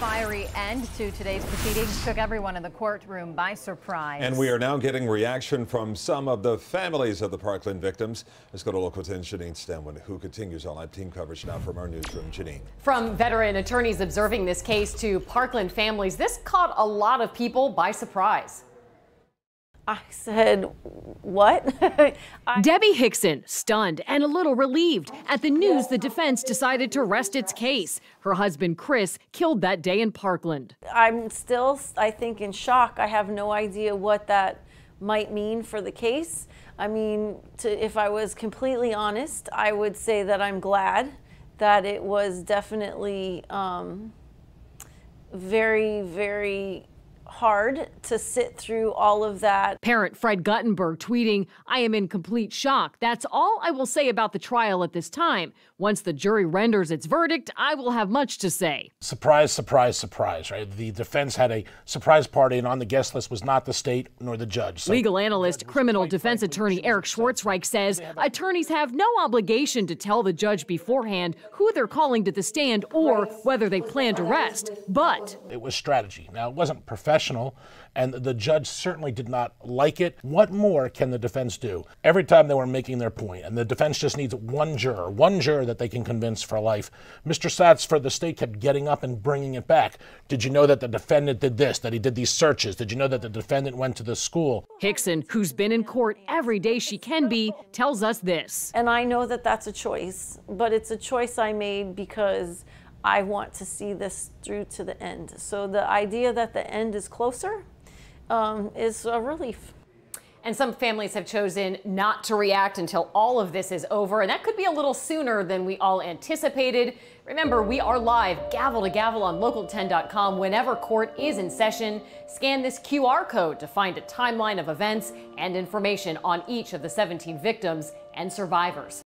fiery end to today's proceedings took everyone in the courtroom by surprise. And we are now getting reaction from some of the families of the Parkland victims. Let's go to Local 10's Janine Stenwin, who continues all live team coverage now from our newsroom. Janine. From veteran attorneys observing this case to Parkland families, this caught a lot of people by surprise. I said, what? Debbie Hickson, stunned and a little relieved at the news the defense decided to rest its case. Her husband, Chris, killed that day in Parkland. I'm still, I think, in shock. I have no idea what that might mean for the case. I mean, if I was completely honest, I would say that I'm glad that it was definitely very, very hard to sit through all of that. Parent Fred Guttenberg tweeting, "I am in complete shock. That's all I will say about the trial at this time. Once the jury renders its verdict, I will have much to say." Surprise, surprise, surprise, right? The defense had a surprise party, and on the guest list was not the state nor the judge. So legal analyst, criminal defense attorney Eric Schwartzreich says attorneys have no obligation to tell the judge beforehand who they're calling to the stand or whether they plan to rest. But it was strategy. Now, it wasn't professional, and the judge certainly did not like it. What more can the defense do? Every time they were making their point, and the defense just needs one juror that they can convince for life. Mr. Satz for the state kept getting up and bringing it back. Did you know that the defendant did this, that he did these searches? Did you know that the defendant went to the school? Hickson, who's been in court every day she can be, tells us this. And I know that that's a choice, but it's a choice I made because I want to see this through to the end. So the idea that the end is closer is a relief. And some families have chosen not to react until all of this is over, and that could be a little sooner than we all anticipated. Remember, we are live gavel to gavel on local10.com whenever court is in session. Scan this QR code to find a timeline of events and information on each of the 17 victims and survivors.